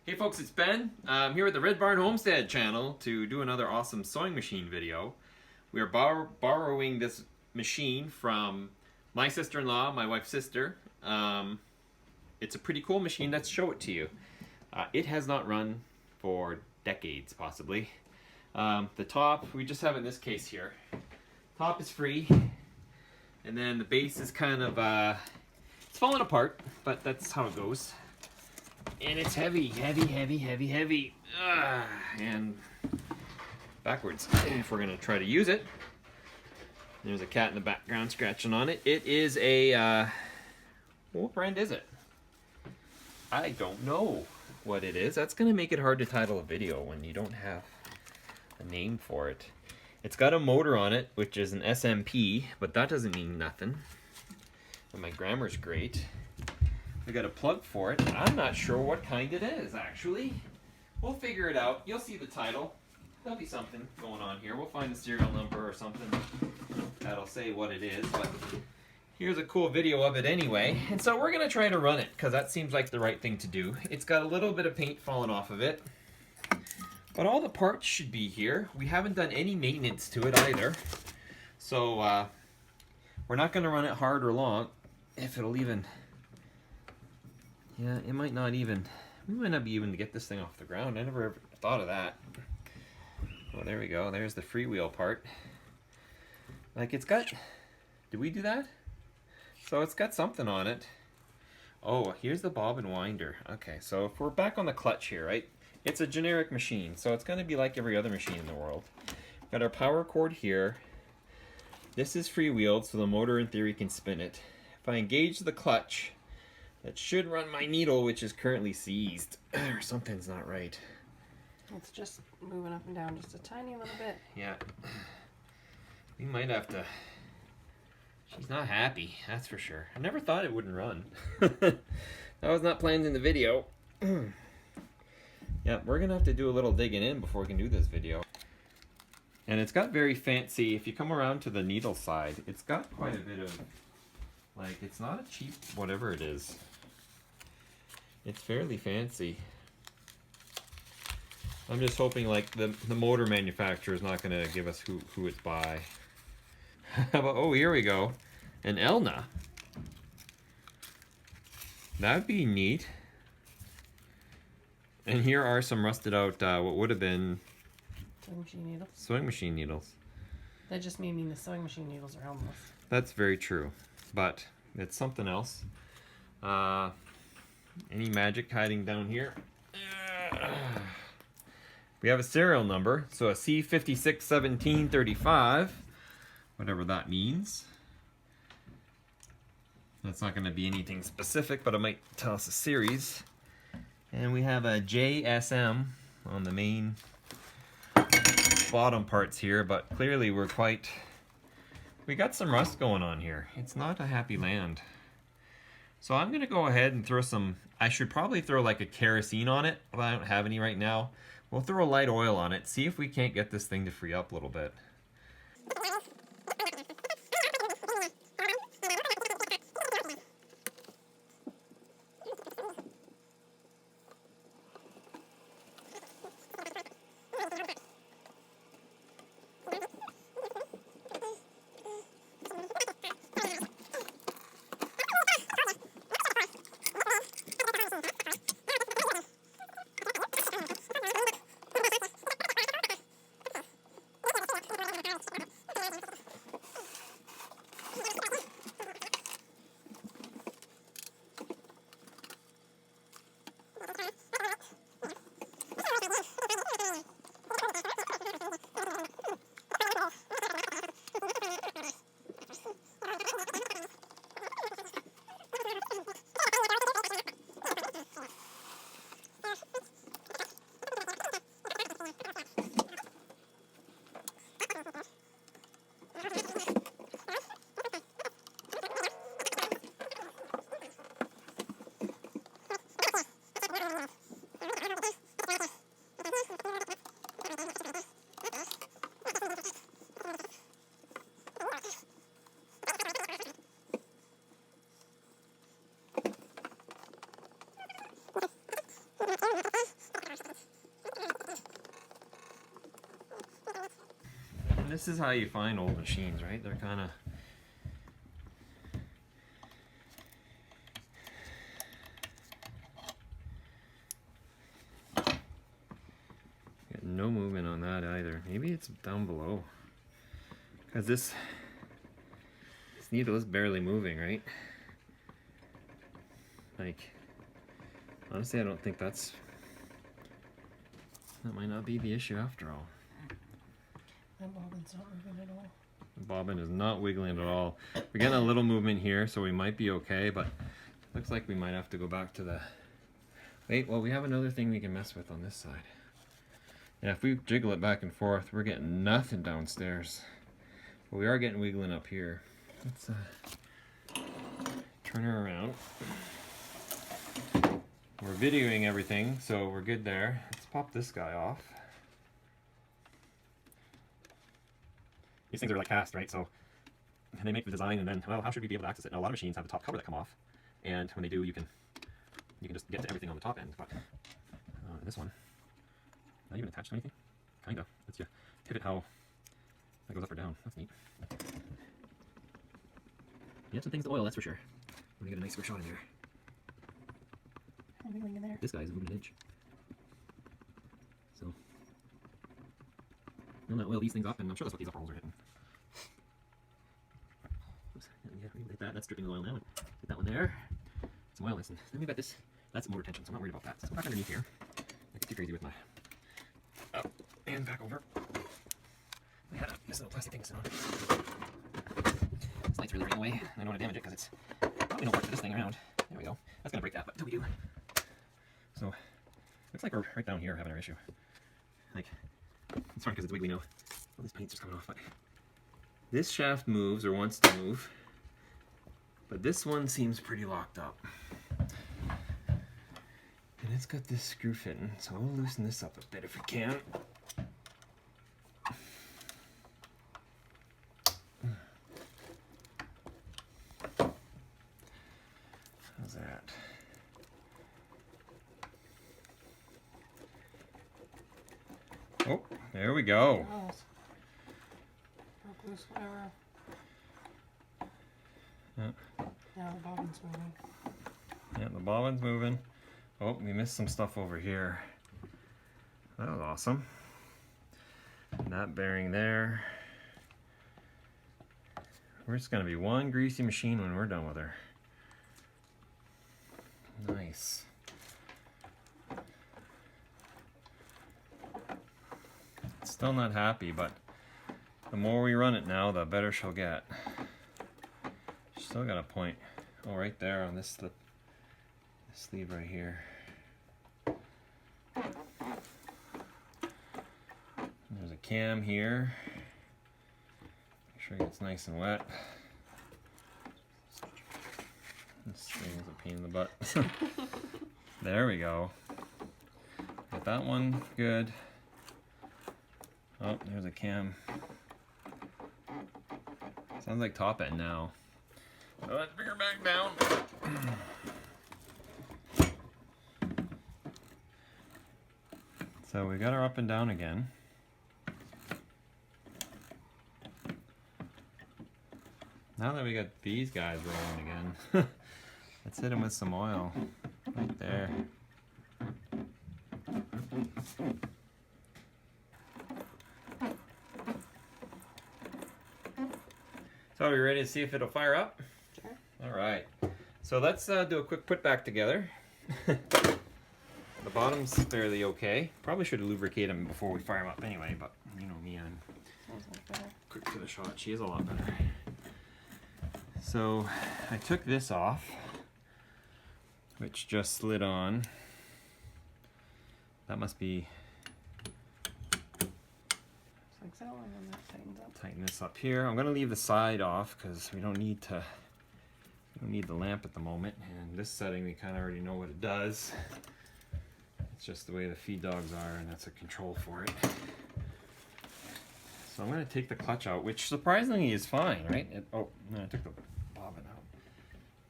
Hey folks, it's Ben. I'm here with the Red Barn Homestead channel to do another awesome sewing machine video. We are borrowing this machine from my sister-in-law, my wife's sister. It's a pretty cool machine. Let's show it to you. It has not run for decades, possibly. The top, we just have it in this case here. Top is free, and then the base is kind of, it's falling apart, but that's how it goes. And it's heavy. And backwards, if we're gonna try to use it. There's a cat in the background scratching on it. It is a, what brand is it? I don't know what it is. That's gonna make it hard to title a video when you don't have a name for it. It's got a motor on it, which is an SMP, but that doesn't mean nothing. But my grammar's great. We got a plug for it. I'm not sure what kind it is, actually. We'll figure it out. You'll see the title. There'll be something going on here. We'll find a serial number or something that'll say what it is. But here's a cool video of it anyway. And so we're going to try to run it, because that seems like the right thing to do. It's got a little bit of paint falling off of it. But all the parts should be here. We haven't done any maintenance to it either. So we're not going to run it hard or long, if it'll even... Yeah, it might not even, we might not be even to get this thing off the ground. I never ever thought of that. Oh, there we go. There's the freewheel part. Like, it's got, did we do that? So it's got something on it. Oh, here's the bobbin winder. Okay, so if we're back on the clutch here, right? It's a generic machine, so it's going to be like every other machine in the world. Got our power cord here. This is freewheeled, so the motor in theory can spin it. If I engage the clutch, that should run my needle, which is currently seized. Or something's not right. It's just moving up and down just a tiny little bit. Yeah. We might have to... She's not happy, that's for sure. I never thought it wouldn't run. That was not planned in the video. Yeah, we're gonna have to do a little digging in before we can do this video. And it's got very fancy, if you come around to the needle side, it's got quite a bit of, like, it's not a cheap whatever it is. It's fairly fancy. I'm just hoping like the motor manufacturer is not going to give us who it's by. How about, oh, here we go. An Elna. That'd be neat. And here are some rusted out, what would have been... Sewing machine needles. Sewing machine needles. That just may mean the sewing machine needles are homeless. That's very true. But it's something else. Any magic hiding down here? We have a serial number, so a C561735, whatever that means. That's not going to be anything specific, but it might tell us a series. And we have a JSM on the main bottom parts here, but clearly we got some rust going on here. It's not a happy land. So I'm gonna go ahead and throw some, I should probably throw like a kerosene on it, but I don't have any right now. We'll throw a light oil on it, see if we can't get this thing to free up a little bit. This is how you find old machines, right? They're kind of... no movement on that either. Maybe it's down below. Because this needle is barely moving, right? Like, honestly, I don't think that might not be the issue after all. That bobbin's not moving at all. The bobbin is not wiggling at all. We're getting a little movement here, so we might be okay, but looks like we might have to go back to the... Wait, well, we have another thing we can mess with on this side. And if we jiggle it back and forth, we're getting nothing downstairs. But we are getting wiggling up here. Let's turn her around. We're videoing everything, so we're good there. Let's pop this guy off. These things are like cast, right? So they make the design, and then, well, how should we be able to access it? Now, a lot of machines have the top cover that come off, and when they do, you can just get to everything on the top end. But this one, not even attached to anything. Kind of. Let's just pivot how that goes up or down. That's neat. You have some things to oil, that's for sure. We're gonna get a nice shot in there. Wiggling in there. This guy's moving an inch. So, I'm gonna oil these things up, and I'm sure that's what these upper holes are hitting. Oops. Yeah, we hit that. That's dripping oil now. Hit that one there. Some oil, listen. Let me bet this. That's motor tension, so I'm not worried about that. So let's go back underneath here. I get too crazy with my... Up and back over. We had this little plastic thing to sit on. This light's really running away. I don't want to damage it because it's probably no part to this thing around. There we go. That's going to break that, but until we do. So, looks like we're right down here having our issue. Like, it's fine because it's wiggly now. All these paint's just coming off, but this shaft moves or wants to move, but this one seems pretty locked up. And it's got this screw fitting, so we'll loosen this up a bit if we can. How's that? Oh, there we go. Oh, broke loose, whatever. Yeah. Now the bobbin's moving. Yeah, the bobbin's moving. Oh, we missed some stuff over here. That was awesome. And that bearing there. We're just gonna be one greasy machine when we're done with her. Nice. Still not happy, but the more we run it now, the better she'll get. She's still got a point. Oh, right there on this sleeve right here. And there's a cam here. Make sure it gets nice and wet. This thing is a pain in the butt. There we go. Got that one good. Oh, there's a cam. Sounds like top end now. So let's bring her back down. So we got her up and down again. Now that we got these guys rolling again, let's hit them with some oil. Right there. So are we ready to see if it'll fire up? Sure. Alright. So let's do a quick put back together. The bottom's fairly okay. Probably should lubricate them before we fire them up anyway, but you know me, I'm Sounds like better. quick to the shot. She is a lot better. So I took this off, which just slid on. That must be... Like so, and then that tightens up. Tighten this up here. I'm going to leave the side off because we don't need the lamp at the moment. And this setting, we kind of already know what it does. It's just the way the feed dogs are, and that's a control for it. So I'm going to take the clutch out, which surprisingly is fine, right? Oh, no, I took the bobbin out.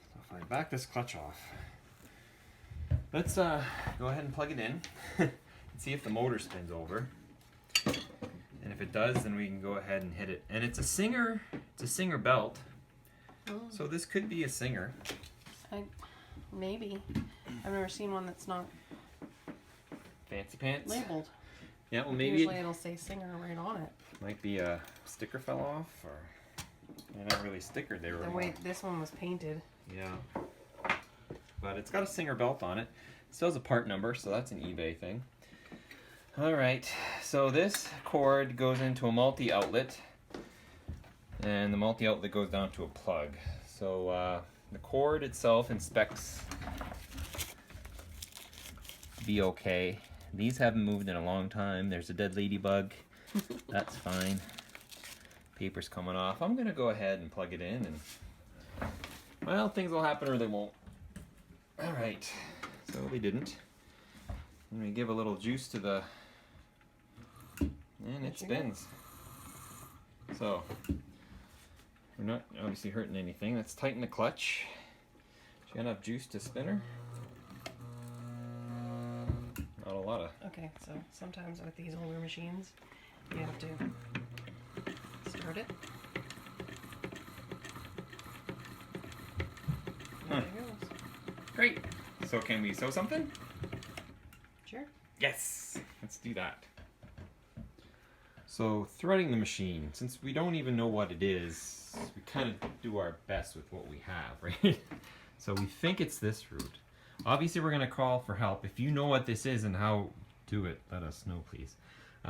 So if I back this clutch off, let's go ahead and plug it in and see if the motor spins over. And if it does, then we can go ahead and hit it. And it's a Singer belt. Oh. So this could be a Singer. Maybe. I've never seen one that's not Fancy pants. labeled. Yeah, well maybe Usually it'll say Singer right on it. might be a sticker fell off, or they're not really stickered. They were. The way this one was painted. Yeah. But it's got a Singer belt on it. It still has a part number, so that's an eBay thing. Alright, so this cord goes into a multi-outlet, and the multi-outlet goes down to a plug. So the cord itself inspects be okay. These haven't moved in a long time. There's a dead ladybug. That's fine. Paper's coming off. I'm gonna go ahead and plug it in, and well, things will happen or they won't. Alright, so they didn't. I'm gonna give a little juice to the, and it spins. So we're not obviously hurting anything. Let's tighten the clutch. Do you got enough juice to spin her? Not a lot of. Okay, so sometimes with these older machines, you have to start it. There it goes. Great. So can we sew something? Sure. Yes. Let's do that. So threading the machine, since we don't even know what it is, we kind of do our best with what we have, right? So we think it's this route. Obviously we're going to call for help. If you know what this is and how to do it, let us know, please.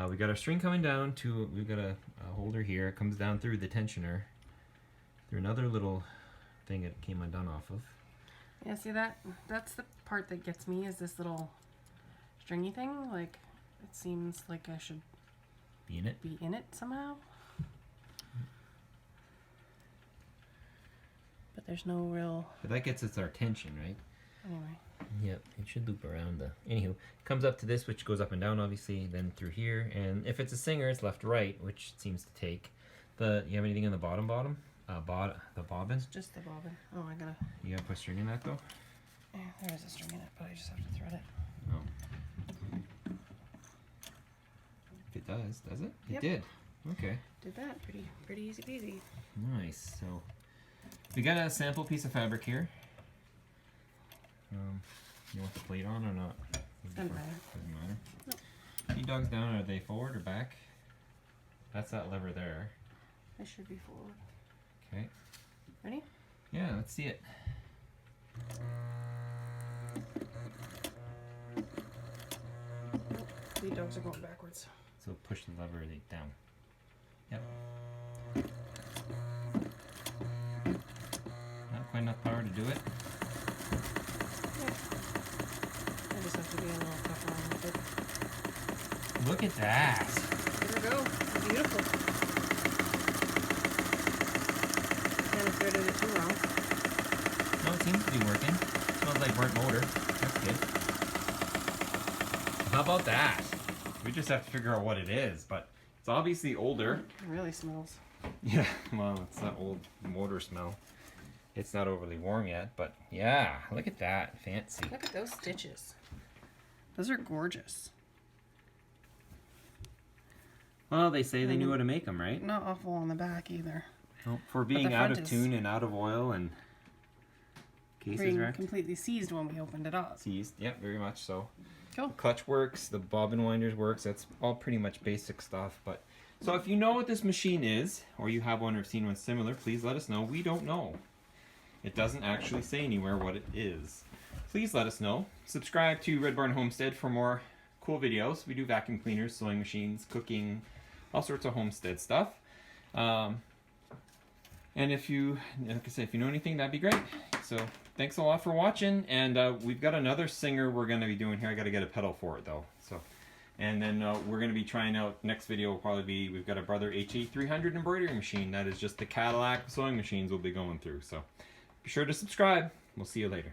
We got our string coming down to, we've got a holder here. It comes down through the tensioner, through another little thing it came undone off of. Yeah, see that's the part that gets me, is this little stringy thing. Like, it seems like I should Be in it? be in it somehow. But there's no real, But that gets us our tension, right? anyway. Yep, it should loop around the. Anywho, comes up to this, which goes up and down, obviously, then through here, and if it's a Singer, it's left right, which it seems to take. You have anything in the bottom? The bobbin. It's just the bobbin. Oh, I gotta. You gotta put string in that though. Yeah, there is a string in it, but I just have to thread it. Oh. If it does it? It Yep. did. Okay. Did that pretty easy peasy. Nice. So we got a sample piece of fabric here. You want the plate on or not? Doesn't matter. Doesn't matter. No. Feet dogs down. Are they forward or back? That's that lever there. It should be forward. Okay. Ready? Yeah, let's see it. The dogs are going backwards. So push the lever down. Yep. Not quite enough power to do it. I just have to be a little tougher on with it. Look at that. There we go. Beautiful. Kind of threaded it too wrong. No, it seems to be working. Smells like burnt motor. That's good. How about that? We just have to figure out what it is, but it's obviously older. It really smells. Yeah, well, it's that old motor smell. It's not overly warm yet, but yeah, look at that. Fancy. Look at those stitches. Those are gorgeous. Well, they say they knew how to make them, right? Not awful on the back either. Well, for being out front of is- tune and out of oil and cases Being wrecked. completely seized when we opened it up. Seized, yep, very much so. Cool. Clutch works, the bobbin winders works, that's all pretty much basic stuff. But so if you know what this machine is, or you have one or seen one similar, please let us know. We don't know. It doesn't actually say anywhere what it is. Please let us know. Subscribe to Red Barn Homestead for more cool videos. We do vacuum cleaners, sewing machines, cooking, all sorts of homestead stuff. And if you, like I said, if you know anything, that'd be great. So thanks a lot for watching. And we've got another Singer we're going to be doing here. I got to get a pedal for it though. So, and then we're going to be trying out, next video will probably be, we've got a Brother HA300 embroidery machine. That is just the Cadillac sewing machines we'll be going through. So be sure to subscribe. We'll see you later.